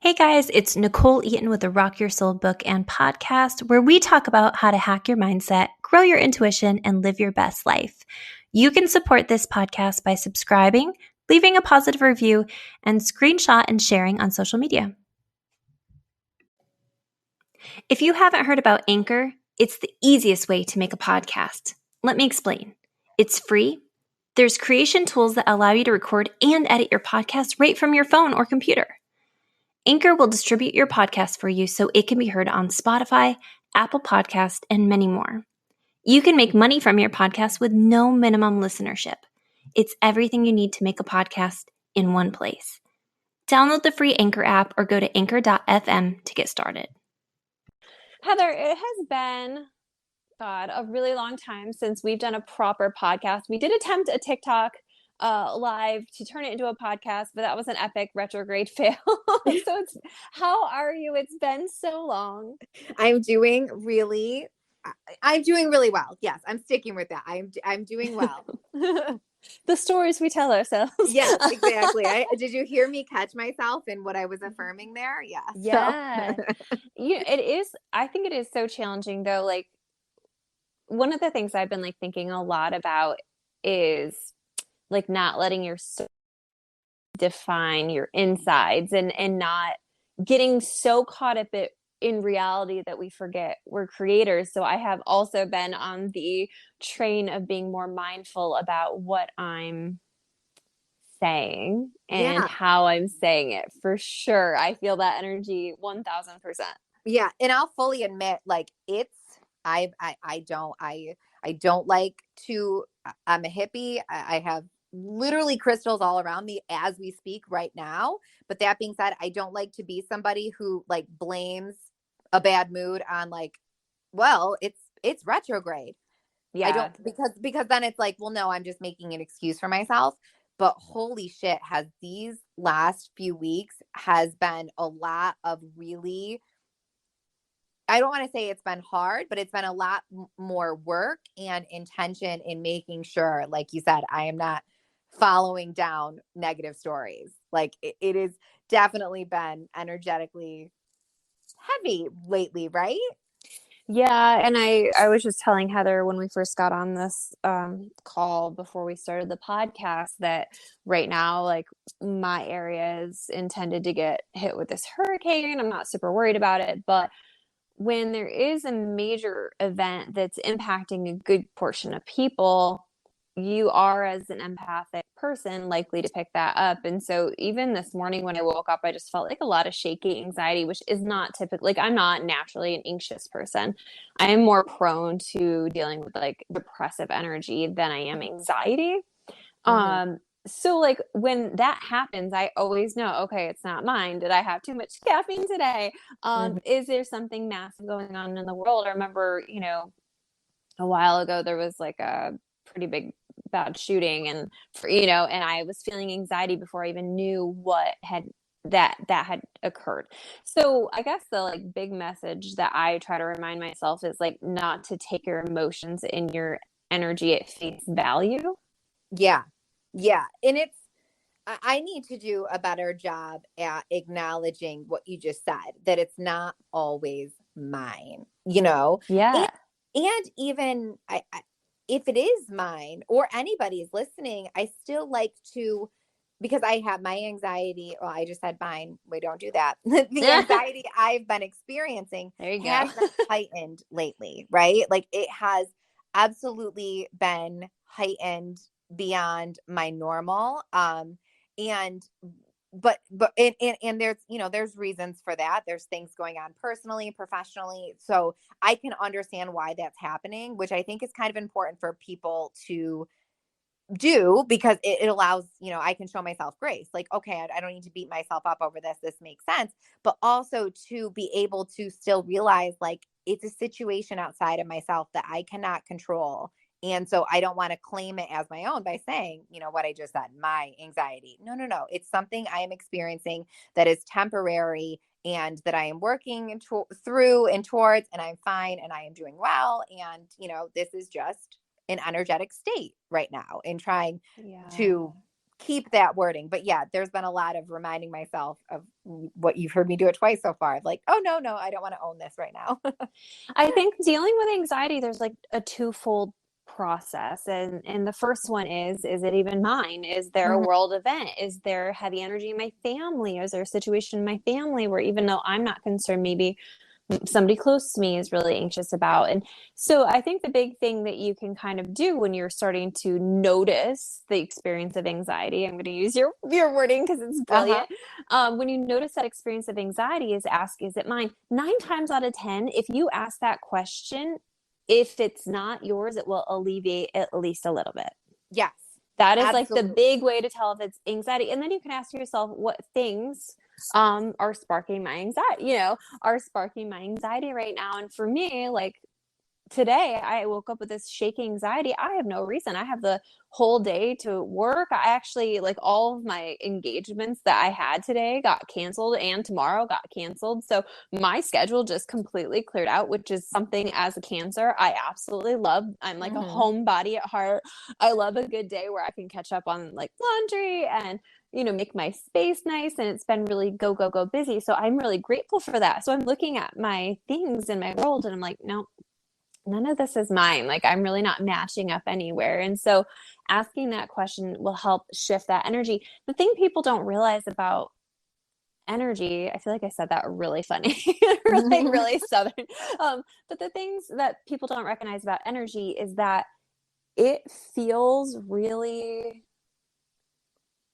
Hey guys, it's Nicole Eaton with the Rock Your Soul book and podcast, where we talk about how to hack your mindset, grow your intuition, and live your best life. You can support this podcast by subscribing, leaving a positive review, and screenshot and sharing on social media. If you haven't heard about Anchor, it's the easiest way to make a podcast. Let me explain. It's free. There's creation tools that allow you to record and edit your podcast right from your phone or computer. Anchor will distribute your podcast for you so it can be heard on Spotify, Apple Podcast, and many more. You can make money from your podcast with no minimum listenership. It's everything you need to make a podcast in one place. Download the free Anchor app or go to anchor.fm to get started. Heather, it has been, God, a really long time since we've done a proper podcast. We did attempt a TikTok live to turn it into a podcast, but that was an epic retrograde fail. How are you? It's been so long. I'm doing really well. Yes, I'm sticking with that. I'm doing well. The stories we tell ourselves. Yes, exactly. Did you hear me catch myself in what I was affirming there? Yeah. Yeah. It is. I think it is so challenging though. Like one of the things I've been thinking a lot about is not letting your soul define your insides and not getting so caught up in reality that we forget we're creators. So I have also been on the train of being more mindful about what I'm saying and how I'm saying it. For sure. I feel that energy 1000%. Yeah. And I'll fully admit, I don't like to, I'm a hippie. I have literally crystals all around me as we speak right now. But that being said, I don't like to be somebody who blames a bad mood on well, it's retrograde. Yeah. I don't, because then it's well, no, I'm just making an excuse for myself. But holy shit, has these last few weeks has been a lot of really, I don't want to say it's been hard, but it's been a lot more work and intention in making sure, like you said, I am not following down negative stories. It has definitely been energetically heavy lately, right? Yeah, and I was just telling Heather when we first got on this call before we started the podcast that right now, my area is intended to get hit with this hurricane. I'm not super worried about it, but when there is a major event that's impacting a good portion of people, you are, as an empathic person, likely to pick that up. And so even this morning when I woke up, I just felt a lot of shaky anxiety, which is not typical. I'm not naturally an anxious person. I am more prone to dealing with depressive energy than I am anxiety. So when that happens, I always know, okay, it's not mine. Did I have too much caffeine today? Is there something massive going on in the world? I remember, a while ago, there was a pretty bad shooting and I was feeling anxiety before I even knew what that had occurred. So I guess the big message that I try to remind myself is not to take your emotions and your energy at face value. Yeah. Yeah. And I need to do a better job at acknowledging what you just said, that it's not always mine, Yeah. And even if it is mine or anybody's listening, I still like to, because I have my anxiety. Well, I just said mine. We don't do that. The anxiety I've been experiencing has been heightened lately, right? It has absolutely been heightened beyond my normal. And there's, there's reasons for that. There's things going on personally, professionally. So I can understand why that's happening, which I think is kind of important for people to do, because it allows, I can show myself grace. Okay, I don't need to beat myself up over this. This makes sense. But also to be able to still realize it's a situation outside of myself that I cannot control. And so I don't want to claim it as my own by saying, what I just said, my anxiety. No. It's something I am experiencing that is temporary and that I am working through and towards, and I'm fine and I am doing well. And, this is just an energetic state right now, and trying to keep that wording. But yeah, there's been a lot of reminding myself of what you've heard me do it twice so far. Like, oh no, I don't want to own this right now. I think dealing with anxiety, there's like a twofold process. And the first one is it even mine? Is there a Mhm. world event? Is there heavy energy in my family? Is there a situation in my family where even though I'm not concerned, maybe somebody close to me is really anxious about? And so I think the big thing that you can kind of do when you're starting to notice the experience of anxiety, I'm going to use your wording because it's Uh-huh. brilliant. When you notice that experience of anxiety, is ask, is it mine? 9 times out of 10, if you ask that question, if it's not yours, it will alleviate at least a little bit. Yes, That is like the absolutely. big way to tell if it's anxiety. And then you can ask yourself what things are sparking my anxiety, are sparking my anxiety right now. And for me, like today I woke up with this shaky anxiety. I have no reason. I have the whole day to work. I actually, like, all of my engagements that I had today got canceled and tomorrow got canceled. So my schedule just completely cleared out, which is something as a Cancer I absolutely love. I'm like a Mhm. homebody at heart. I love a good day where I can catch up on like laundry and make my space nice. And it's been really go, go, go busy. So I'm really grateful for that. So I'm looking at my things in my world and I'm like, no, none of this is mine. Like, I'm really not matching up anywhere. And so asking that question will help shift that energy. The thing people don't realize about energy, I feel like I said that really funny, like really Southern. But the things that people don't recognize about energy is that it feels really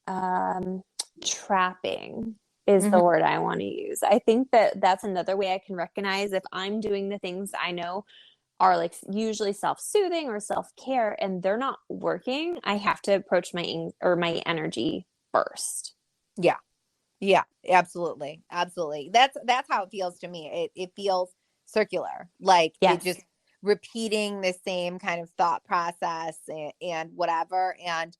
um, trapping is the Mhm. word I want to use. I think that that's another way I can recognize if I'm doing the things I know are like usually self-soothing or self-care and they're not working. I have to approach my energy first. Yeah. Yeah, absolutely. Absolutely. That's how it feels to me. It feels circular. Like it Yes. just repeating the same kind of thought process and whatever. And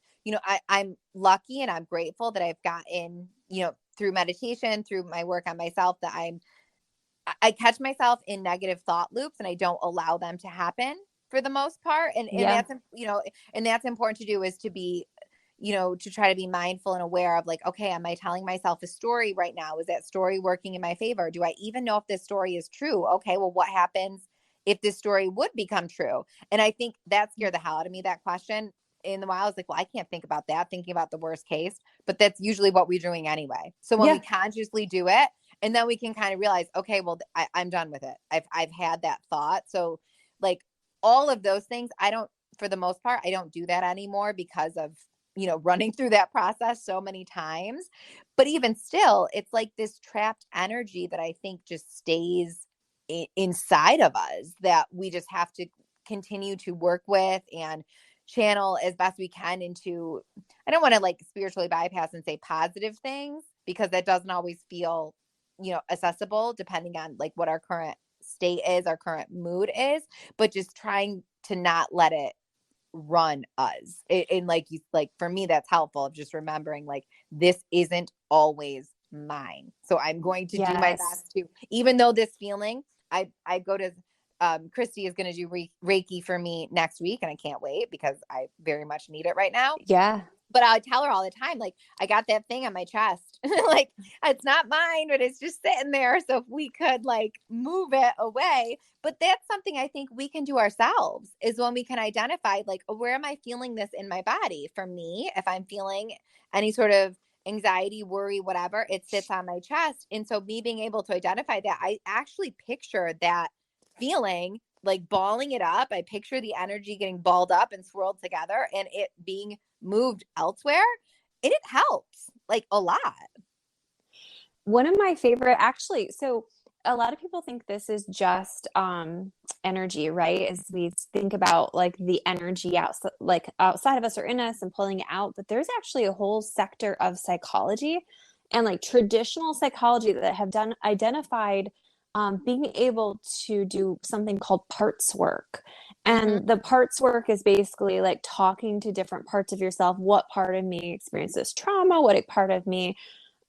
I'm lucky and I'm grateful that I've gotten, through meditation, through my work on myself, that I catch myself in negative thought loops and I don't allow them to happen for the most part. And Yeah. that's important to do, is to be, to try to be mindful and aware of, like, okay, am I telling myself a story right now? Is that story working in my favor? Do I even know if this story is true? Okay, well, what happens if this story would become true? And I think that scared the hell out of me, that question. In the while, I was like, well, I can't think about that, thinking about the worst case, but that's usually what we're doing anyway. So when we Yeah. consciously do it, and then we can kind of realize, okay, well, I'm done with it. I've had that thought. So like all of those things, for the most part, I don't do that anymore because of, running through that process so many times. But even still, it's like this trapped energy that I think just stays inside of us, that we just have to continue to work with and channel as best we can into, I don't want to like spiritually bypass and say positive things, because that doesn't always feel, accessible depending on like what our current state is, our current mood is, but just trying to not let it run us. And like for me, that's helpful, of just remembering, like, this isn't always mine. So I'm going to do my Yes. best to, even though this feeling, I go to, Christy is going to do Reiki for me next week, and I can't wait because I very much need it right now. Yeah. But I tell her all the time, like, I got that thing on my chest. Like, it's not mine, but it's just sitting there. So if we could like move it away, but that's something I think we can do ourselves, is when we can identify, like, oh, where am I feeling this in my body? For me, if I'm feeling any sort of anxiety, worry, whatever, it sits on my chest. And so me being able to identify that, I actually picture that feeling, like balling it up. I picture the energy getting balled up and swirled together and it being moved elsewhere. And it helps like a lot. One of my favorite, actually, so a lot of people think this is just energy, right? As we think about like the energy outside, like outside of us or in us and pulling it out, but there's actually a whole sector of psychology and like traditional psychology that have done identified being able to do something called parts work. Mm-hmm. And the parts work is basically like talking to different parts of yourself. What part of me experiences trauma? What part of me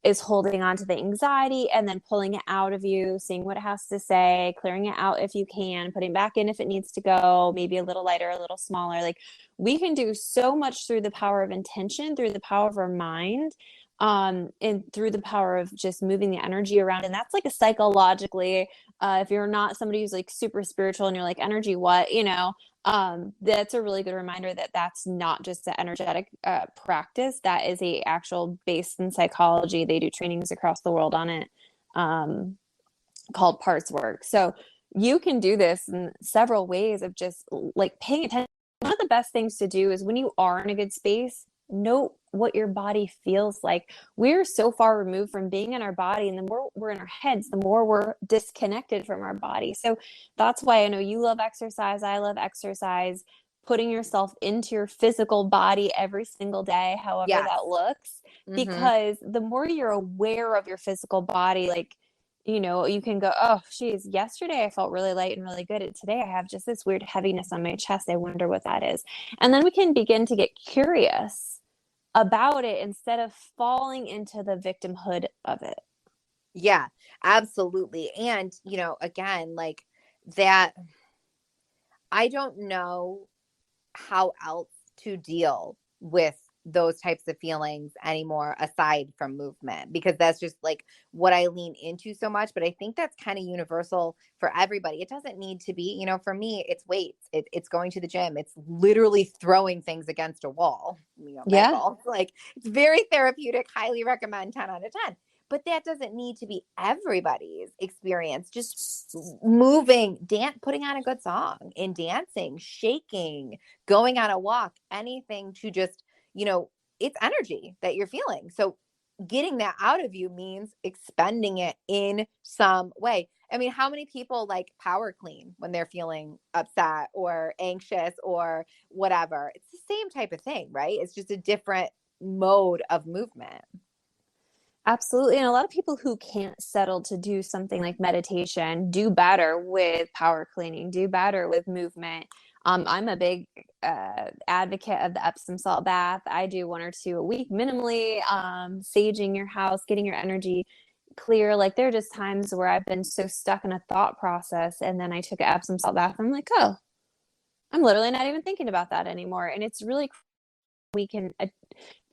is holding on to the anxiety and then pulling it out of you, seeing what it has to say, clearing it out if you can, putting it back in if it needs to go, maybe a little lighter, a little smaller. Like, we can do so much through the power of intention, through the power of our mind, and through the power of just moving the energy around. And that's like a psychologically, if you're not somebody who's like super spiritual and you're like, energy, what, that's a really good reminder that that's not just the energetic practice. That is a actual based in psychology. They do trainings across the world on it, called parts work. So you can do this in several ways of just like paying attention. One of the best things to do is when you are in a good space, note what your body feels like. We're so far removed from being in our body, and the more we're in our heads, the more we're disconnected from our body. So that's why I know you love exercise. I love exercise. Putting yourself into your physical body every single day, however Yes. that looks, because the more you're aware of your physical body, like, you can go, oh, geez, yesterday I felt really light and really good. And today I have just this weird heaviness on my chest. I wonder what that is. And then we can begin to get curious about it instead of falling into the victimhood of it. Yeah, absolutely. And, again, like that, I don't know how else to deal with those types of feelings anymore aside from movement, because that's just like what I lean into so much. But I think that's kind of universal for everybody. It doesn't need to be, for me, it's weights, it's going to the gym, it's literally throwing things against a wall, Yeah. Michael. Like, it's very therapeutic, highly recommend, 10 out of 10. But that doesn't need to be everybody's experience. Just moving, putting on a good song and dancing, shaking, going on a walk, anything to just, it's energy that you're feeling. So getting that out of you means expending it in some way. I mean, how many people like power clean when they're feeling upset or anxious or whatever? It's the same type of thing, right? It's just a different mode of movement. Absolutely. And a lot of people who can't settle to do something like meditation do better with power cleaning, do better with movement. I'm a big advocate of the Epsom salt bath. I do 1 or 2 a week minimally, saging your house, getting your energy clear. Like, there are just times where I've been so stuck in a thought process, and then I took an Epsom salt bath. And I'm like, oh, I'm literally not even thinking about that anymore. And it's really, we can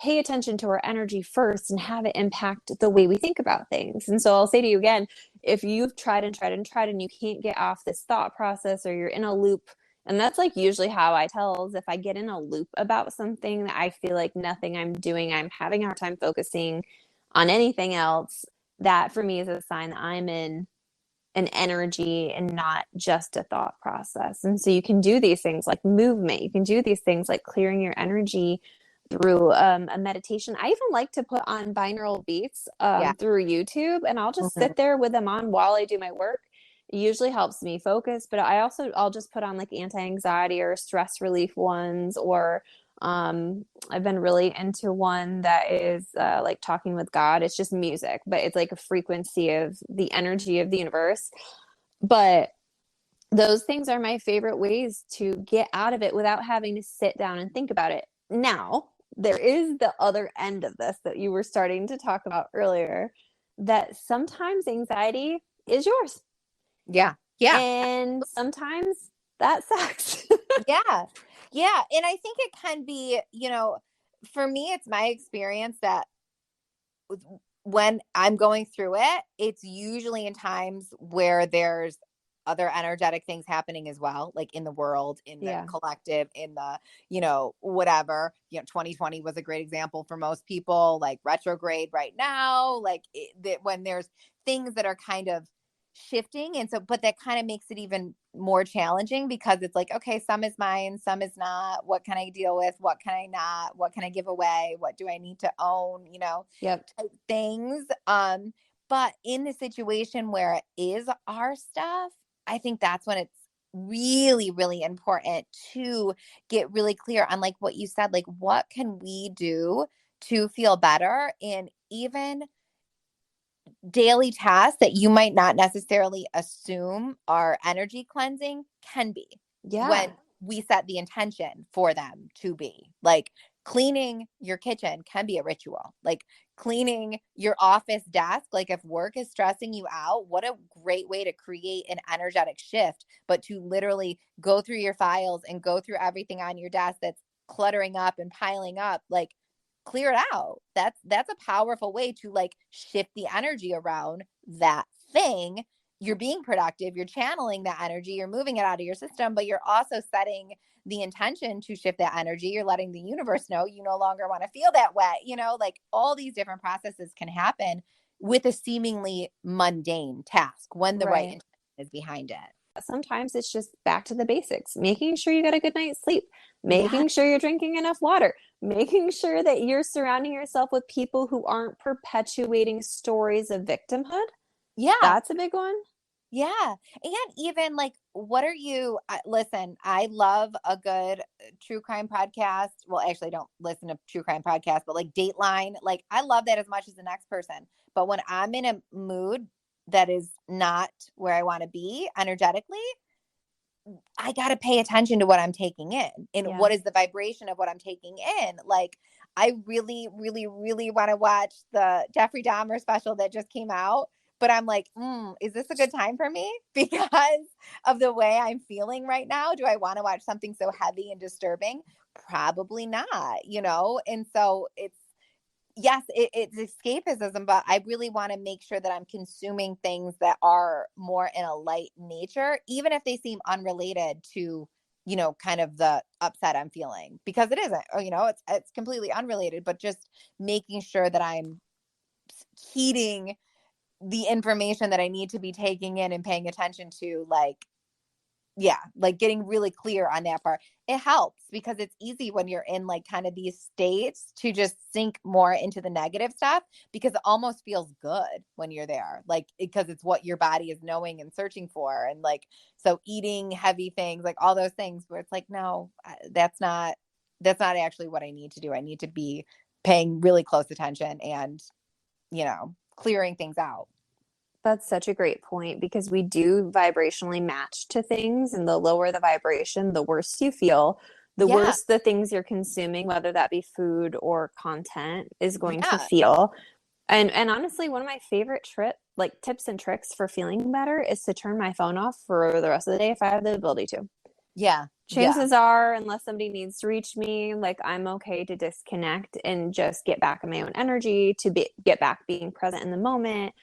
pay attention to our energy first and have it impact the way we think about things. And so I'll say to you again, if you've tried and tried and tried and you can't get off this thought process, or you're in a loop, and that's like usually how I tell, is if I get in a loop about something that I feel like nothing I'm doing, I'm having a hard time focusing on anything else, that for me is a sign that I'm in an energy and not just a thought process. And so you can do these things like movement. You can do these things like clearing your energy through a meditation. I even like to put on binaural beats through YouTube, and I'll just sit there with them on while I do my work. It usually helps me focus, but I'll just put on like anti-anxiety or stress relief ones, or I've been really into one that is like talking with God. It's just music, but it's like a frequency of the energy of the universe. But those things are my favorite ways to get out of it without having to sit down and think about it. Now, there is the other end of this that you were starting to talk about earlier, that sometimes anxiety is yours. Yeah. Yeah. And sometimes that sucks. Yeah. Yeah. And I think it can be, for me, it's my experience that when I'm going through it, it's usually in times where there's other energetic things happening as well, like in the world, in the collective, in the, whatever, 2020 was a great example for most people, like retrograde right now, like when there's things that are kind of shifting. And so, but that kind of makes it even more challenging, because it's like, okay, some is mine, some is not. What can I deal with? What can I not? What can I give away? What do I need to own? Type things. But in the situation where it is our stuff, I think that's when it's really, really important to get really clear on, like what you said, like what can we do to feel better? And even daily tasks that you might not necessarily assume are energy cleansing can be, when we set the intention for them to be. Like, cleaning your kitchen can be a ritual. Like, cleaning your office desk. Like if work is stressing you out, what a great way to create an energetic shift, but to literally go through your files and go through everything on your desk that's cluttering up and piling up, like clear it out. That's a powerful way to like shift the energy around that thing. You're being productive, you're channeling that energy, you're moving it out of your system, but you're also setting the intention to shift that energy. You're letting the universe know you no longer want to feel that way. Like all these different processes can happen with a seemingly mundane task when the right intention is behind it. Sometimes it's just back to the basics, making sure you get a good night's sleep, making sure you're drinking enough water, making sure that you're surrounding yourself with people who aren't perpetuating stories of victimhood. Yeah. That's a big one. Yeah. And even like, what are you, listen, I love a good true crime podcast. Well, actually I don't listen to true crime podcasts, but like Dateline, like I love that as much as the next person. But when I'm in a mood that is not where I want to be energetically, I got to pay attention to what I'm taking in and what is the vibration of what I'm taking in. Like, I really, really, really want to watch the Jeffrey Dahmer special that just came out. But I'm like, is this a good time for me? Because of the way I'm feeling right now. Do I want to watch something so heavy and disturbing? Probably not, And so yes, it's escapism, but I really want to make sure that I'm consuming things that are more in a light nature, even if they seem unrelated to, kind of the upset I'm feeling, because it isn't, it's completely unrelated, but just making sure that I'm heeding the information that I need to be taking in and paying attention to, like getting really clear on that part. It helps because it's easy when you're in like kind of these states to just sink more into the negative stuff, because it almost feels good when you're there, like, because it's what your body is knowing and searching for. And like, so eating heavy things, like all those things where it's like, no, that's not actually what I need to do. I need to be paying really close attention and, clearing things out. That's such a great point, because we do vibrationally match to things, and the lower the vibration, the worse you feel. The worse the things you're consuming, whether that be food or content, is going to feel. And honestly, one of my favorite tips and tricks for feeling better is to turn my phone off for the rest of the day if I have the ability to. Yeah. Chances are, unless somebody needs to reach me, like I'm okay to disconnect and just get back in my own energy, get back being present in the moment.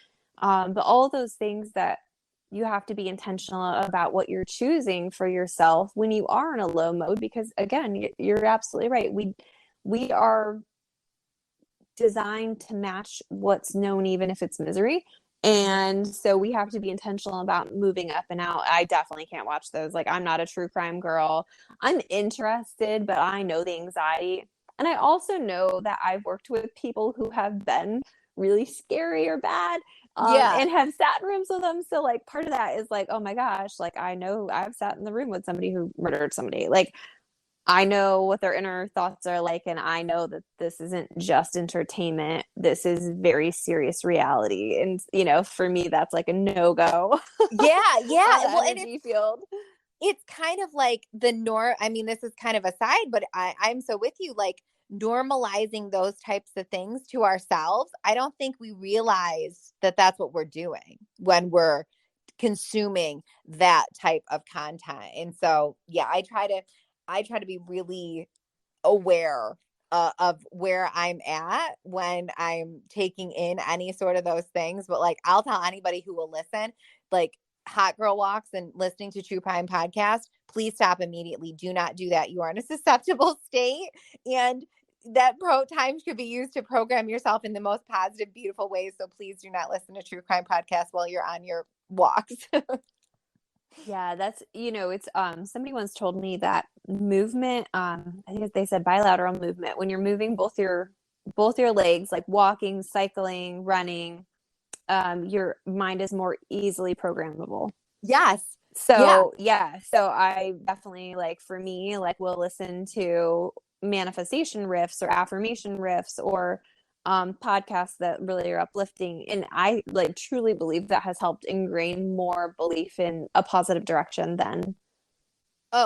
But all those things that you have to be intentional about what you're choosing for yourself when you are in a low mode, because again, you're absolutely right. We are designed to match what's known, even if it's misery. And so we have to be intentional about moving up and out. I definitely can't watch those. Like, I'm not a true crime girl. I'm interested, but I know the anxiety. And I also know that I've worked with people who have been really scary or bad, and have sat in rooms with them. So like part of that is like, oh my gosh, like I know I've sat in the room with somebody who murdered somebody. Like, I know what their inner thoughts are like, and I know that this isn't just entertainment. This is very serious reality. And, for me, that's like a no-go. Yeah. Well, energy field. It's kind of like I mean, this is kind of a side, but I'm so with you, like normalizing those types of things to ourselves. I don't think we realize that that's what we're doing when we're consuming that type of content. And so, I try to be really aware of where I'm at when I'm taking in any sort of those things. But like, I'll tell anybody who will listen, like hot girl walks and listening to true crime podcast, please stop immediately. Do not do that. You are in a susceptible state, and that time should be used to program yourself in the most positive, beautiful ways. So please do not listen to true crime podcast while you're on your walks. Yeah, that's, it's, somebody once told me that movement, I think they said bilateral movement, when you're moving both your legs, like walking, cycling, running, your mind is more easily programmable. Yes. So, so I definitely, like, for me, like, will listen to manifestation riffs or affirmation riffs or podcasts that really are uplifting. And I like truly believe that has helped ingrain more belief in a positive direction than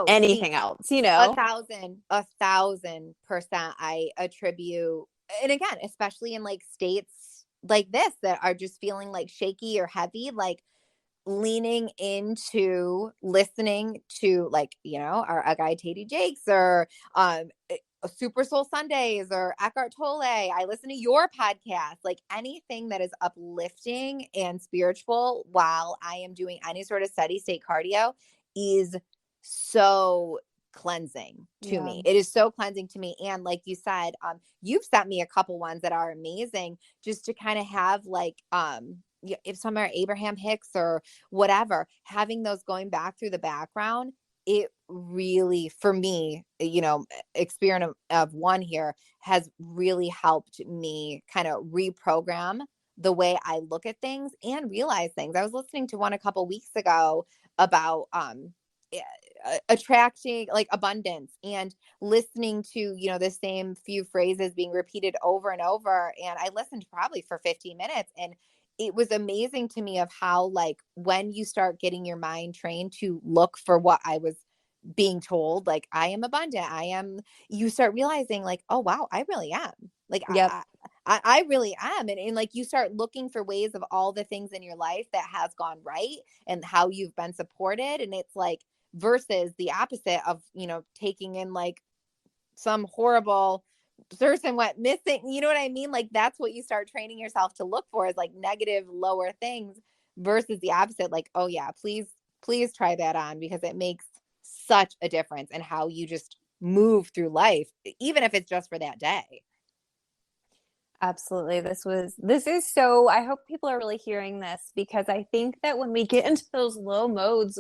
anything else, 1,000%. I attribute and again, especially in like states like this that are just feeling like shaky or heavy, like leaning into listening to like, our guy Katie Jakes or Super Soul Sundays or Eckhart Tolle. I listen to your podcast, like anything that is uplifting and spiritual while I am doing any sort of steady state cardio is so cleansing to me. It is so cleansing to me. And like you said, you've sent me a couple ones that are amazing just to kind of have like, if some are Abraham Hicks or whatever, having those going back through the background, it really, for me, experience of one here has really helped me kind of reprogram the way I look at things and realize things. I was listening to one a couple weeks ago about attracting like abundance and listening to the same few phrases being repeated over and over, and I listened probably for 15 minutes, and it was amazing to me of how like when you start getting your mind trained to look for what I was being told, like I am abundant, you start realizing like, oh wow, I really am, like I really am. And like you start looking for ways of all the things in your life that has gone right and how you've been supported. And it's like, versus the opposite of, taking in like some horrible person went missing. You know what I mean? Like that's what you start training yourself to look for, is like negative, lower things, versus the opposite. Like, oh yeah, please try that on, because it makes such a difference in how you just move through life, even if it's just for that day. Absolutely. This is so, I hope people are really hearing this, because I think that when we get into those low modes,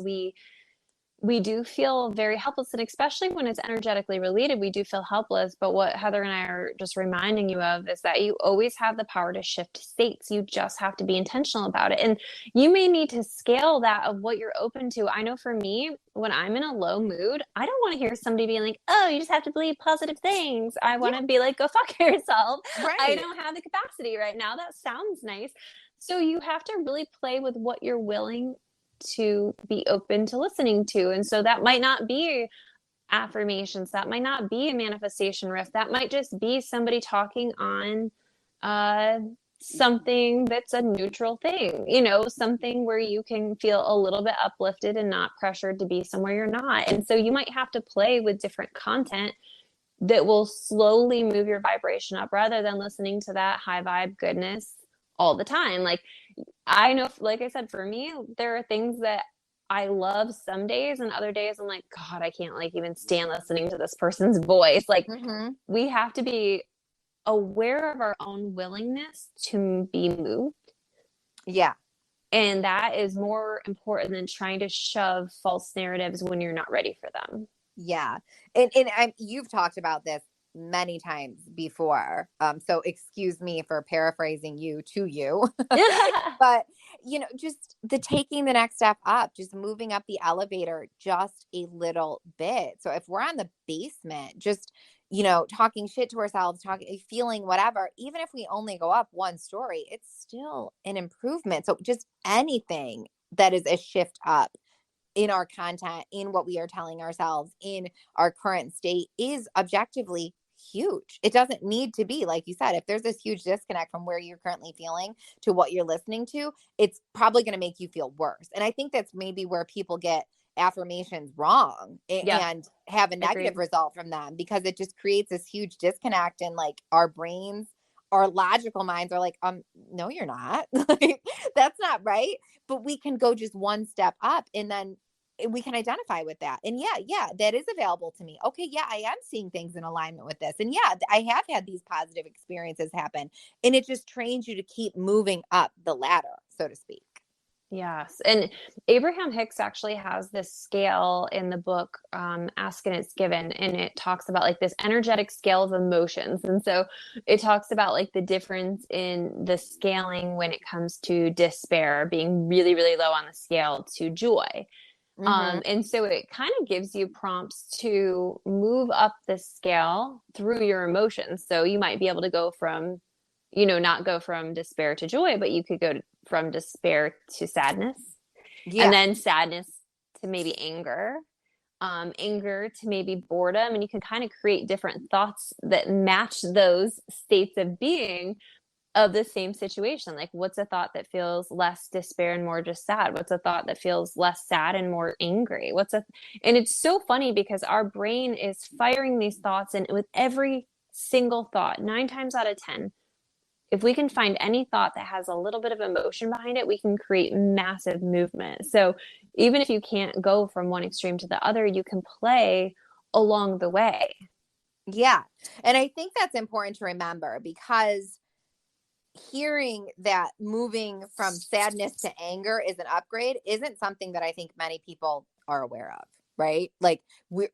we do feel very helpless, and especially when it's energetically related, we do feel helpless. But what Heather and I are just reminding you of is that you always have the power to shift states. You just have to be intentional about it. And you may need to scale that of what you're open to. I know for me, when I'm in a low mood, I don't want to hear somebody being like, oh, you just have to believe positive things. I want to be like, go fuck yourself. Right. I don't have the capacity right now. That sounds nice. So you have to really play with what you're willing to be open to listening to. And so that might not be affirmations, that might not be a manifestation riff, that might just be somebody talking on something that's a neutral thing, something where you can feel a little bit uplifted and not pressured to be somewhere you're not. And so you might have to play with different content that will slowly move your vibration up, rather than listening to that high vibe goodness all the time. Like I know, like I said, for me, there are things that I love some days, and other days I'm like, God, I can't like even stand listening to this person's voice. Like we have to be aware of our own willingness to be moved. Yeah. And that is more important than trying to shove false narratives when you're not ready for them. Yeah. And you've talked about this many times before. So excuse me for paraphrasing you to you, but just the taking the next step up, just moving up the elevator just a little bit. So if we're on the basement, just, talking shit to ourselves, feeling whatever, even if we only go up one story, it's still an improvement. So just anything that is a shift up in our content, in what we are telling ourselves, in our current state, is objectively huge. It doesn't need to be, like you said, if there's this huge disconnect from where you're currently feeling to what you're listening to, it's probably going to make you feel worse. And I think that's maybe where people get affirmations wrong and have a negative result from them, because it just creates this huge disconnect in like our brains. Our logical minds are like, no, you're not. Like, that's not right. But we can go just one step up, and then we can identify with that. And yeah, that is available to me. Okay, yeah, I am seeing things in alignment with this. And yeah, I have had these positive experiences happen. And it just trains you to keep moving up the ladder, so to speak. Yes. And Abraham Hicks actually has this scale in the book, Ask and It's Given. And it talks about like this energetic scale of emotions. And so it talks about like the difference in the scaling when it comes to despair being really, really low on the scale to joy. And so it kind of gives you prompts to move up the scale through your emotions. So you might be able to go from, not go from despair to joy, but you could go from despair to sadness, and then sadness to maybe anger, anger to maybe boredom, and you can kind of create different thoughts that match those states of being of the same situation. Like, what's a thought that feels less despair and more just sad? What's a thought that feels less sad and more angry? And it's so funny because our brain is firing these thoughts, and with every single thought, 9 times out of 10, if we can find any thought that has a little bit of emotion behind it, we can create massive movement. So even if you can't go from one extreme to the other, you can play along the way. Yeah. And I think that's important to remember, because hearing that moving from sadness to anger is an upgrade isn't something that I think many people are aware of, right? Like we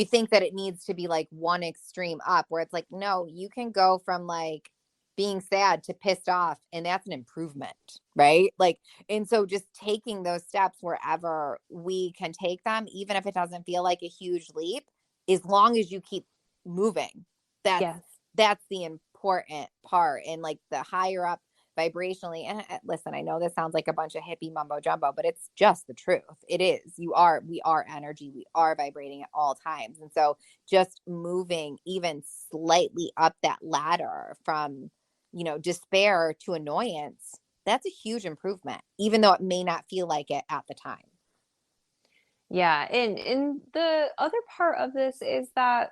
think that it needs to be like one extreme up, where it's like, no, you can go from like being sad to pissed off, and that's an improvement, right? Like, and so just taking those steps wherever we can take them, even if it doesn't feel like a huge leap, as long as you keep moving, Yes. that's the important part. And like the higher up vibrationally, and listen, I know this sounds like a bunch of hippie mumbo jumbo, but it's just the truth. It is. We are energy. We are vibrating at all times. And so just moving even slightly up that ladder from, despair to annoyance, that's a huge improvement, even though it may not feel like it at the time. Yeah. And the other part of this is that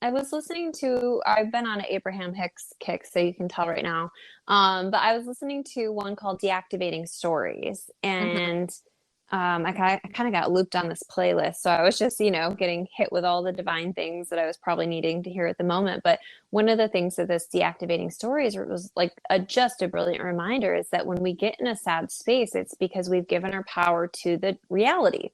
I've been on an Abraham Hicks kick, so you can tell right now. But I was listening to one called Deactivating Stories, and I kind of got looped on this playlist. So I was just, getting hit with all the divine things that I was probably needing to hear at the moment. But one of the things that this Deactivating Stories was like just a brilliant reminder is that when we get in a sad space, it's because we've given our power to the reality.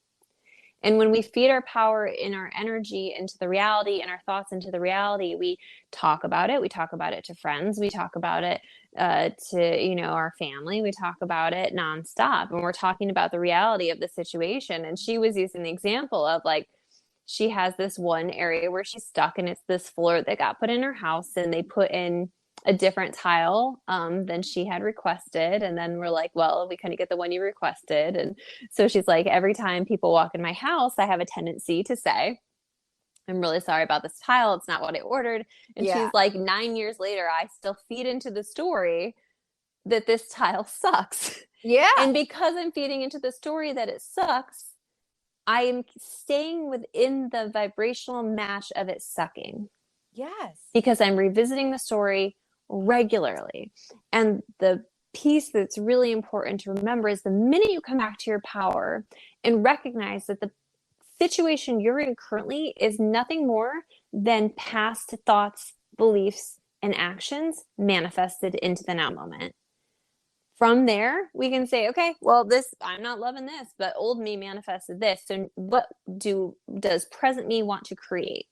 And when we feed our power in our energy into the reality and our thoughts into the reality, we talk about it. We talk about it to friends. We talk about it to, our family. We talk about it nonstop. And we're talking about the reality of the situation. And she was using the example of like, she has this one area where she's stuck, and it's this floor that got put in her house, and they put in a different tile than she had requested. And then we're like, well, we couldn't get the one you requested. And so she's like, every time people walk in my house, I have a tendency to say, I'm really sorry about this tile. It's not what I ordered. And she's like, 9 years later, I still feed into the story that this tile sucks. Yeah. And because I'm feeding into the story that it sucks, I am staying within the vibrational match of it sucking. Yes. Because I'm revisiting the story regularly. And the piece that's really important to remember is the minute you come back to your power and recognize that the situation you're in currently is nothing more than past thoughts, beliefs, and actions manifested into the now moment. From there, we can say, okay, well, I'm not loving this, but old me manifested this. So what does present me want to create?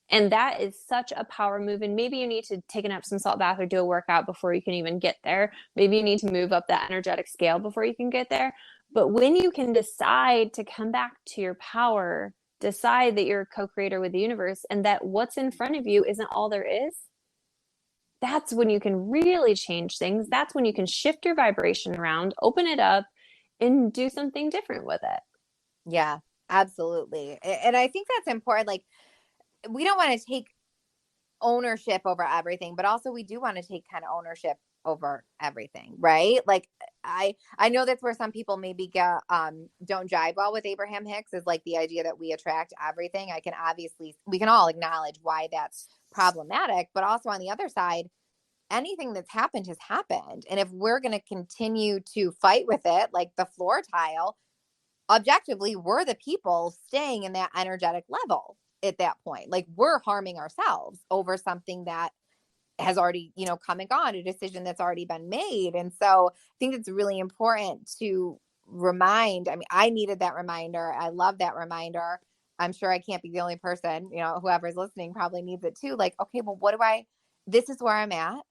And that is such a power move. And maybe you need to take an Epsom salt bath or do a workout before you can even get there. Maybe you need to move up that energetic scale before you can get there. But when you can decide to come back to your power, decide that you're a co-creator with the universe, and that what's in front of you isn't all there is, that's when you can really change things. That's when you can shift your vibration around, open it up, and do something different with it. Yeah, absolutely. And I think that's important. Like, we don't want to take ownership over everything, but also we do want to take kind of ownership over everything, right? Like I know that's where some people maybe don't jive well with Abraham Hicks, is like the idea that we attract everything. We can all acknowledge why that's problematic, but also on the other side, anything that's happened has happened. And if we're going to continue to fight with it, like the floor tile, objectively, we're the people staying in that energetic level at that point. Like, we're harming ourselves over something that has already, come and gone, a decision that's already been made. And so I think it's really important to remind. I mean, I needed that reminder. I love that reminder. I'm sure I can't be the only person, whoever's listening probably needs it too. Like, okay, well, this is where I'm at.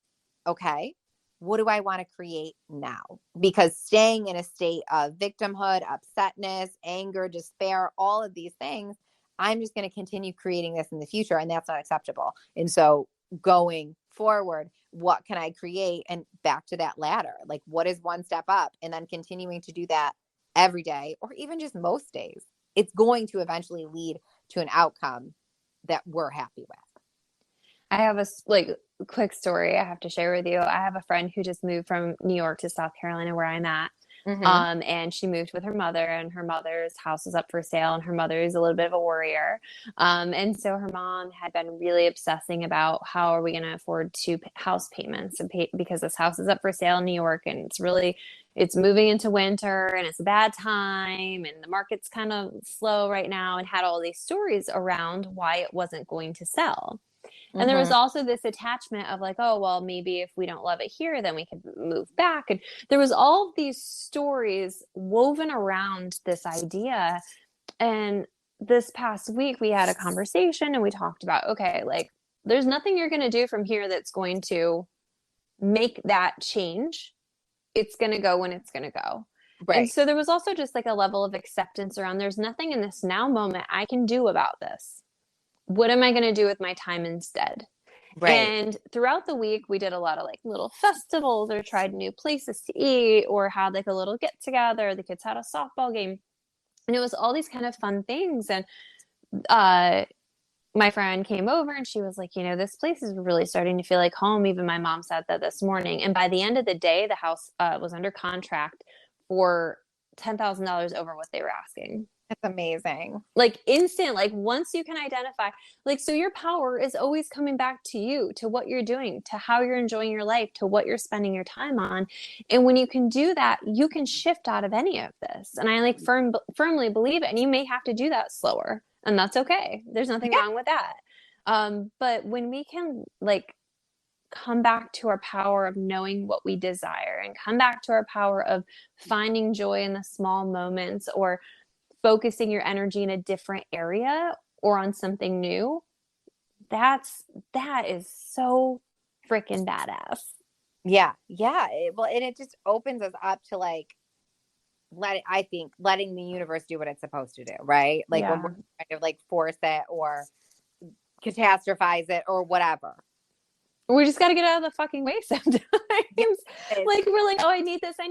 Okay. What do I want to create now? Because staying in a state of victimhood, upsetness, anger, despair, all of these things, I'm just going to continue creating this in the future, and that's not acceptable. And so going forward, what can I create? And back to that ladder, like, what is one step up? And then continuing to do that every day, or even just most days. it's going to eventually lead to an outcome that we're happy with. I have a quick story I have to share with you. I have a friend who just moved from New York to South Carolina, where I'm at. And she moved with her mother, and her mother's house was up for sale, and her mother is a little bit of a worrier. And so her mom had been really obsessing about how are we going to afford 2 house payments and pay, because this house is up for sale in New York, and it's moving into winter, and it's a bad time, and the market's kind of slow right now, and had all these stories around why it wasn't going to sell. And there was also this attachment of like, oh, well, maybe if we don't love it here, then we could move back. And there was all of these stories woven around this idea. And this past week we had a conversation and we talked about, okay, like there's nothing you're going to do from here that's going to make that change. It's going to go when it's going to go. Right. And so there was also just like a level of acceptance around there's nothing in this now moment I can do about this. What am I going to do with my time instead? Right. And throughout the week, we did a lot of like little festivals or tried new places to eat or had like a little get together. The kids had a softball game and it was all these kind of fun things. And my friend came over and she was like, this place is really starting to feel like home. Even my mom said that this morning. And by the end of the day, the house was under contract for $10,000 over what they were asking. That's amazing. Like instant, like once you can identify, like, so your power is always coming back to you, to what you're doing, to how you're enjoying your life, to what you're spending your time on. And when you can do that, you can shift out of any of this. And I like firmly believe it. And you may have to do that slower and that's okay. There's nothing wrong with that. But when we can like come back to our power of knowing what we desire and come back to our power of finding joy in the small moments or focusing your energy in a different area or on something new, that is so freaking badass. Yeah. Well, and it just opens us up to like letting the universe do what it's supposed to do, right? Like when we're kind of like force it or catastrophize it or whatever. We just got to get out of the fucking way sometimes. Like we're like, oh, I need this, I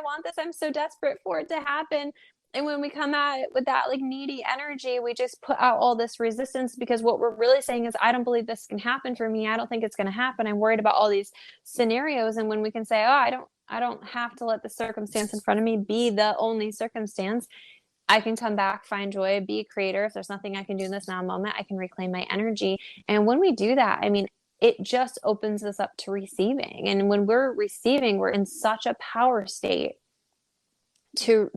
want this, I'm so desperate for it to happen. And when we come at it with that like needy energy, we just put out all this resistance because what we're really saying is, I don't believe this can happen for me. I don't think it's going to happen. I'm worried about all these scenarios. And when we can say, oh, I don't have to let the circumstance in front of me be the only circumstance. I can come back, find joy, be a creator. If there's nothing I can do in this now moment, I can reclaim my energy. And when we do that, I mean, it just opens us up to receiving. And when we're receiving, we're in such a power state to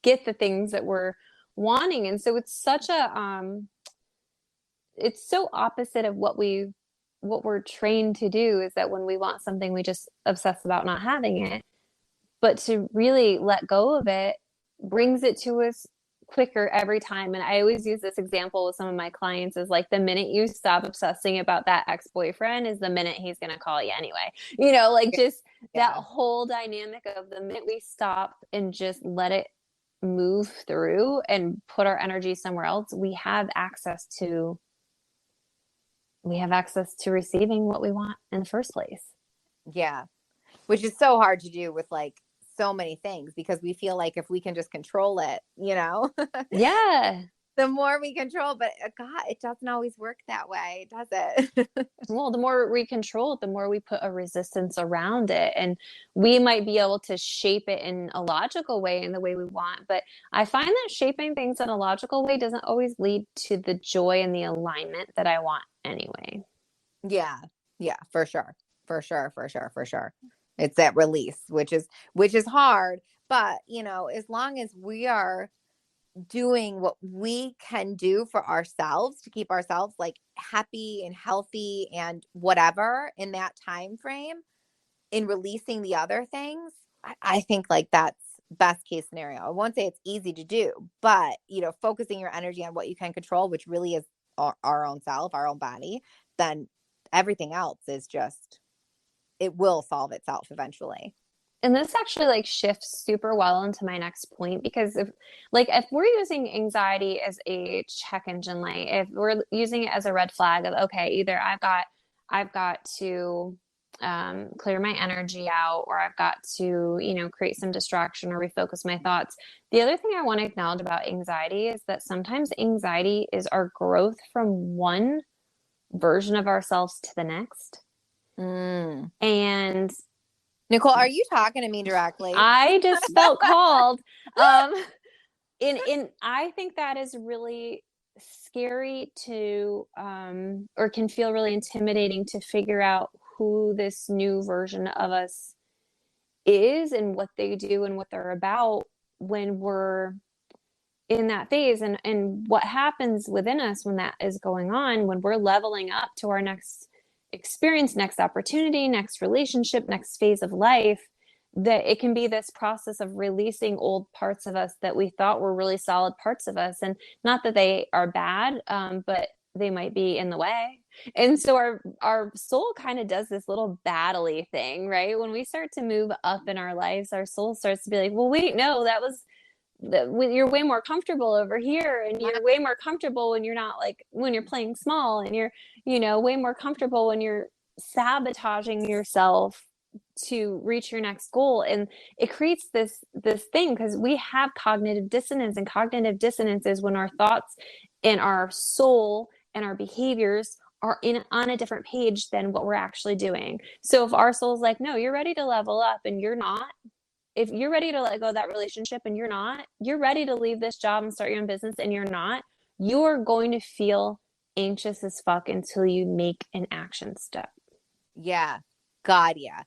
get the things that we're wanting. And so it's such a it's so opposite of what we're trained to do, is that when we want something we just obsess about not having it. But to really let go of it brings it to us quicker every time. And I always use this example with some of my clients is like, the minute you stop obsessing about that ex-boyfriend is the minute he's going to call you anyway. Like just that whole dynamic of the minute we stop and just let it move through and put our energy somewhere else, we have access to receiving what we want in the first place. Yeah. Which is so hard to do with like so many things, because we feel like if we can just control it, yeah, the more we control, but God, it doesn't always work that way, does it? Well, the more we control it, the more we put a resistance around it, and we might be able to shape it in a logical way in the way we want. But I find that shaping things in a logical way doesn't always lead to the joy and the alignment that I want anyway. Yeah, for sure. It's that release, which is hard, but as long as we are doing what we can do for ourselves to keep ourselves like happy and healthy and whatever in that time frame, in releasing the other things, I think like that's best case scenario. I won't say it's easy to do, but focusing your energy on what you can control, which really is our own self, our own body, then everything else is just, it will solve itself eventually. And this actually like shifts super well into my next point, because if we're using anxiety as a check engine light, if we're using it as a red flag of, okay, either I've got to clear my energy out, or I've got to, create some distraction or refocus my thoughts. The other thing I want to acknowledge about anxiety is that sometimes anxiety is our growth from one version of ourselves to the next. And Nicole, are you talking to me directly? I just felt called. I think that is really scary to, or can feel really intimidating to figure out who this new version of us is and what they do and what they're about when we're in that phase, and what happens within us when that is going on, when we're leveling up to our next experience, next opportunity, next relationship, next phase of life, that it can be this process of releasing old parts of us that we thought were really solid parts of us. And not that they are bad, but they might be in the way. And so our soul kind of does this little battle-y thing, right? When we start to move up in our lives, our soul starts to be like, well, wait, no, you're way more comfortable over here, and you're way more comfortable when you're not, like, when you're playing small, and you're way more comfortable when you're sabotaging yourself to reach your next goal. And it creates this thing, because we have cognitive dissonance, and cognitive dissonance is when our thoughts and our soul and our behaviors are on a different page than what we're actually doing. So if our soul's like, no, you're ready to level up, and you're not, if you're ready to let go of that relationship and you're not, you're ready to leave this job and start your own business and you're not, you're going to feel anxious as fuck until you make an action step. Yeah. God, yeah.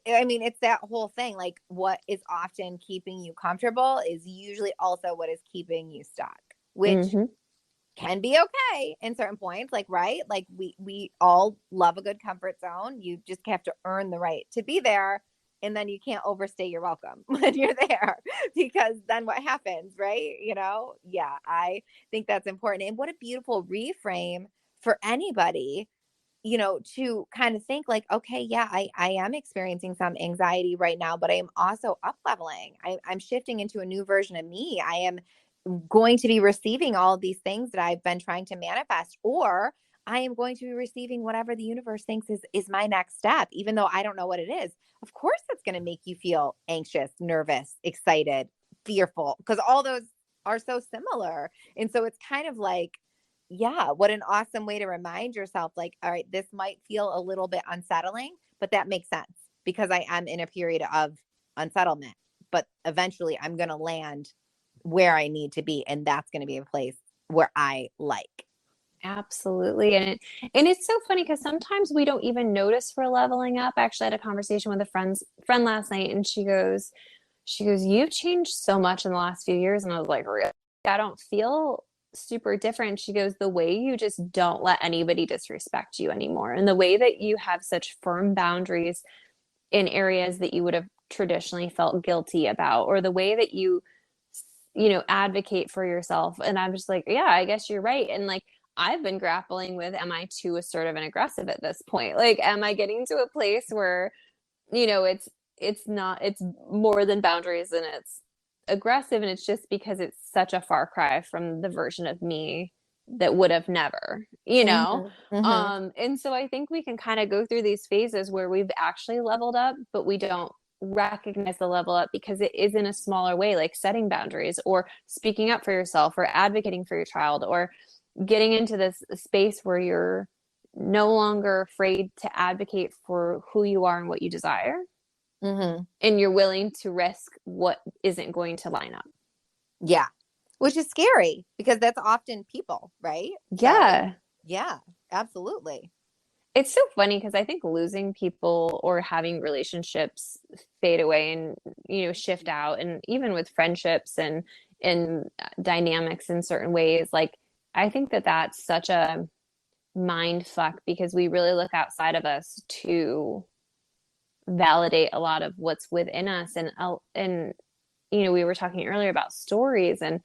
I mean, it's that whole thing. Like, what is often keeping you comfortable is usually also what is keeping you stuck, which can be okay in certain points. Like, right? Like, we all love a good comfort zone. You just have to earn the right to be there. And then you can't overstay your welcome when you're there, because then what happens, right? Yeah, I think that's important. And what a beautiful reframe for anybody, to kind of think like, okay, yeah, I am experiencing some anxiety right now, but I am also up leveling. I'm shifting into a new version of me. I am going to be receiving all of these things that I've been trying to manifest, or I am going to be receiving whatever the universe thinks is my next step, even though I don't know what it is. Of course, that's going to make you feel anxious, nervous, excited, fearful, because all those are so similar. And so it's kind of like, yeah, what an awesome way to remind yourself, like, all right, this might feel a little bit unsettling, but that makes sense because I am in a period of unsettlement, but eventually I'm going to land where I need to be. And that's going to be a place where I like. Absolutely. And it's so funny because sometimes we don't even notice we're leveling up. I actually had a conversation with a friend last night, and she goes, you've changed so much in the last few years. And I was like, really? I don't feel super different. She goes, the way you just don't let anybody disrespect you anymore, and the way that you have such firm boundaries in areas that you would have traditionally felt guilty about, or the way that you advocate for yourself. And I'm just like, yeah, I guess you're right. And like, I've been grappling with, am I too assertive and aggressive at this point? Like, am I getting to a place where, it's more than boundaries, and it's aggressive, and it's just because it's such a far cry from the version of me that would have never, and so I think we can kind of go through these phases where we've actually leveled up, but we don't recognize the level up because it is in a smaller way, like setting boundaries or speaking up for yourself or advocating for your child, or getting into this space where you're no longer afraid to advocate for who you are and what you desire. And you're willing to risk what isn't going to line up. Yeah. Which is scary because that's often people, right? Yeah. So, yeah, absolutely. It's so funny because I think losing people or having relationships fade away and, shift out, and even with friendships and dynamics in certain ways, like, I think that that's such a mind fuck because we really look outside of us to validate a lot of what's within us. And we were talking earlier about stories, and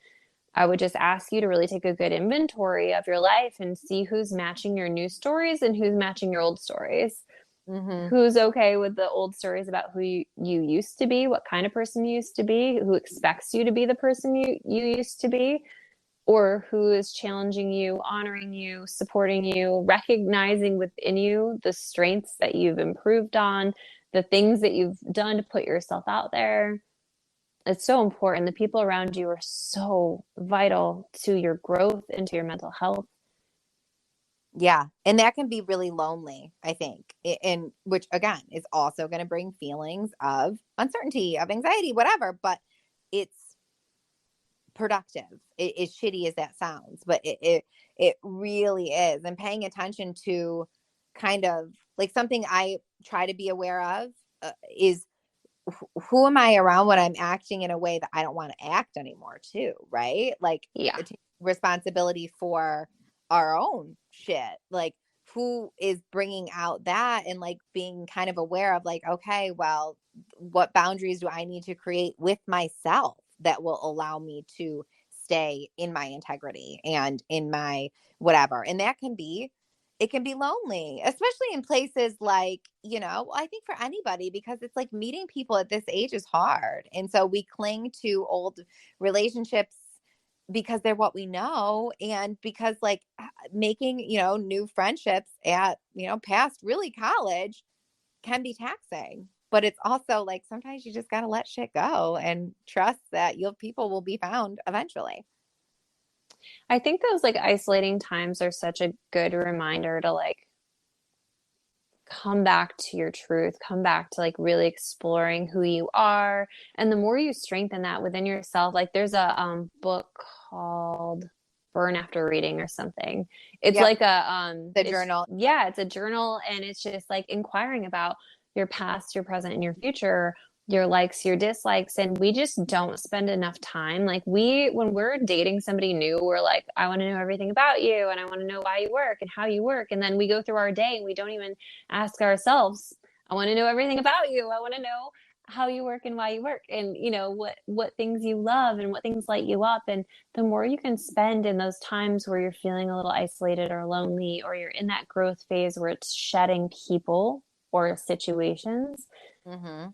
I would just ask you to really take a good inventory of your life and see who's matching your new stories and who's matching your old stories. Who's okay with the old stories about who you used to be, what kind of person you used to be, who expects you to be the person you used to be, or who is challenging you, honoring you, supporting you, recognizing within you the strengths that you've improved on, the things that you've done to put yourself out there. It's so important. The people around you are so vital to your growth and to your mental health. Yeah. And that can be really lonely, I think. And which again is also going to bring feelings of uncertainty, of anxiety, whatever, but it's productive. As shitty as that sounds, but it really is. And paying attention to kind of like something I try to be aware of is who am I around when I'm acting in a way that I don't want to act anymore too, right? Like Yeah. responsibility for our own shit. Like who is bringing out that and like being kind of aware of like, okay, well, what boundaries do I need to create with myself that will allow me to stay in my integrity and in my whatever. And that can be it can be lonely, especially in places like, I think for anybody, because it's like meeting people at this age is hard. And so we cling to old relationships because they're what we know. And because like making, new friendships at, past really college can be taxing. But it's also like sometimes you just got to let shit go and trust that your people will be found eventually. I think those like isolating times are such a good reminder to like come back to your truth, come back to like really exploring who you are. And the more you strengthen that within yourself, like there's a book called Burn After Reading or something. It's Yep. like a journal. Yeah, it's a journal, and it's just like inquiring about your past, your present, and your future, your likes, your dislikes. And we just don't spend enough time. Like when we're dating somebody new, we're like, I want to know everything about you and I want to know why you work and how you work. And then we go through our day and we don't even ask ourselves, I want to know everything about you. I want to know how you work and why you work, and what things you love and what things light you up. And the more you can spend in those times where you're feeling a little isolated or lonely, or you're in that growth phase where it's shedding people or situations, Mm-hmm.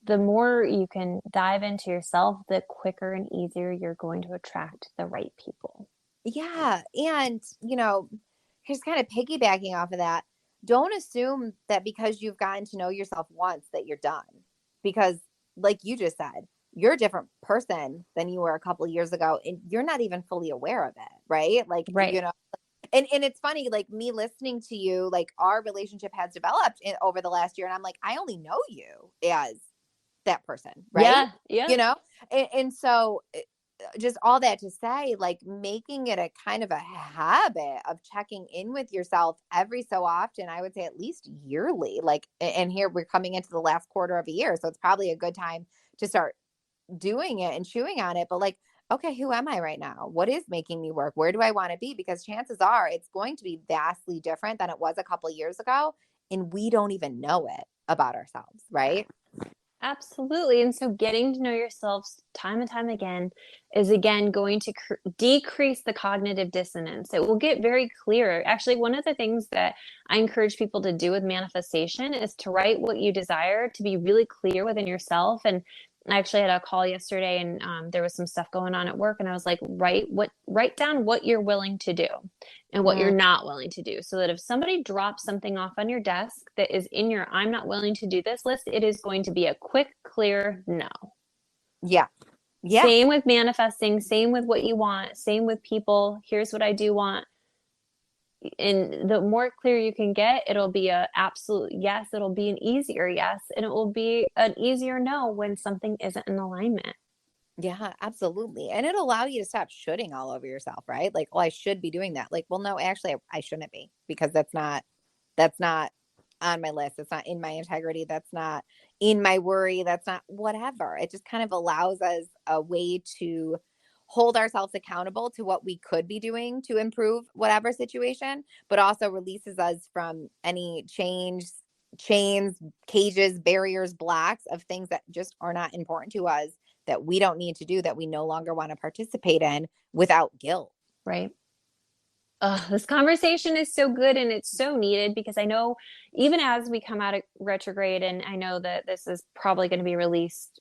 the more you can dive into yourself, the quicker and easier you're going to attract the right people. Yeah. And, just kind of piggybacking off of that, don't assume that because you've gotten to know yourself once that you're done. Because, like you just said, you're a different person than you were a couple of years ago, and you're not even fully aware of it, right? Like, Right. And it's funny, like me listening to you, like our relationship has developed over the last year, and I'm like, I only know you as that person, right? Yeah. And so just all that to say, like making it a kind of a habit of checking in with yourself every so often, I would say at least yearly. Like, and here we're coming into the last quarter of a year, so it's probably a good time to start doing it and chewing on it. But like, okay, who am I right now? What is making me work? Where do I want to be? Because chances are it's going to be vastly different than it was a couple of years ago, and we don't even know it about ourselves, right? Absolutely. And so getting to know yourself time and time again is again going to decrease the cognitive dissonance. It will get very clear. Actually, one of the things that I encourage people to do with manifestation is to write what you desire, to be really clear within yourself. And I actually had a call yesterday, and there was some stuff going on at work, and I was like, write down what you're willing to do and what you're not willing to do, so that if somebody drops something off on your desk that is in your I'm not willing to do this list, it is going to be a quick, clear no. Yeah. Same with manifesting, same with what you want, same with people. Here's what I do want. And the more clear you can get, it'll be a absolute yes, it'll be an easier yes, and it will be an easier no when something isn't in alignment. Yeah, absolutely. And it'll allow you to stop shooting all over yourself, right? Like, oh, I should be doing that. Like, well, no, actually I shouldn't be, because that's not on my list. It's not in my integrity. That's not in my worry. That's not whatever. It just kind of allows us a way to hold ourselves accountable to what we could be doing to improve whatever situation, but also releases us from any chains, cages, barriers, blocks of things that just are not important to us, that we don't need to do, that we no longer want to participate in without guilt. Right. This conversation is so good, and it's so needed, because I know even as we come out of retrograde, and I know that this is probably going to be released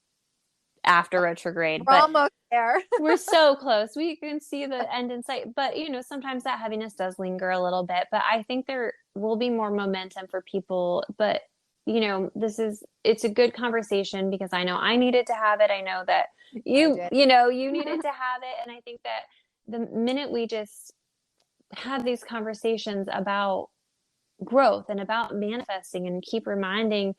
after retrograde, We're but almost there. We're so close. We can see the end in sight. But, sometimes that heaviness does linger a little bit. But I think there will be more momentum for people. But, it's a good conversation because I know I needed to have it. I know that you needed to have it. And I think that the minute we just have these conversations about growth and about manifesting and keep reminding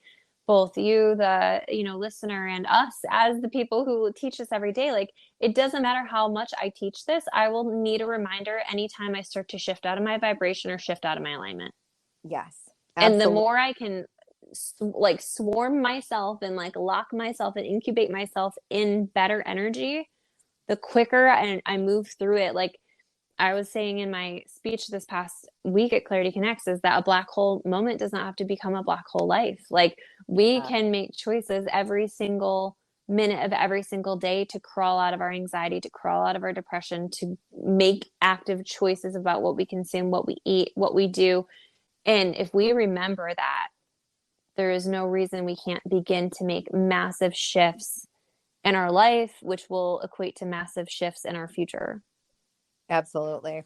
both you, the listener, and us as the people who teach this every day, like, it doesn't matter how much I teach this, I will need a reminder anytime I start to shift out of my vibration or shift out of my alignment. Yes, absolutely. And the absolutely. more I can swarm myself and lock myself and incubate myself in better energy, the quicker I move through it. Like I was saying in my speech this past week at Clarity Connects, is that a black hole moment does not have to become a black hole life. Like we can make choices every single minute of every single day to crawl out of our anxiety, to crawl out of our depression, to make active choices about what we consume, what we eat, what we do. And if we remember that, there is no reason we can't begin to make massive shifts in our life, which will equate to massive shifts in our future. Absolutely.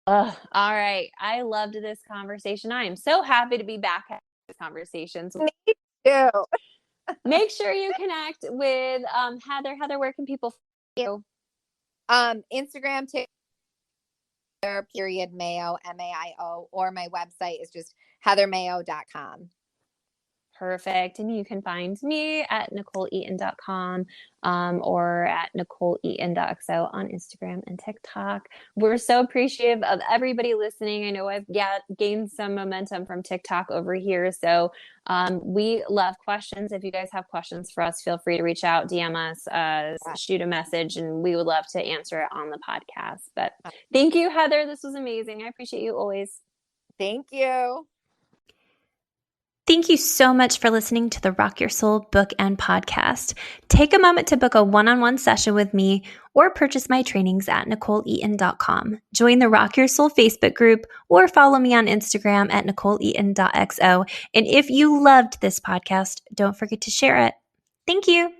All right. I loved this conversation. I am so happy to be back at these conversations. Me too. Make sure you connect with Heather. Heather, where can people find you? Instagram, Twitter, Maio, MAIO, or my website is just heathermaio.com. Perfect. And you can find me at NicoleEaton.com or at NicoleEaton.xo on Instagram and TikTok. We're so appreciative of everybody listening. I know I've gained some momentum from TikTok over here. So we love questions. If you guys have questions for us, feel free to reach out, DM us, shoot a message, and we would love to answer it on the podcast. But thank you, Heather. This was amazing. I appreciate you always. Thank you. Thank you so much for listening to the Rock Your Soul book and podcast. Take a moment to book a one-on-one session with me or purchase my trainings at NicoleEaton.com. Join the Rock Your Soul Facebook group or follow me on Instagram at NicoleEaton.xo. And if you loved this podcast, don't forget to share it. Thank you.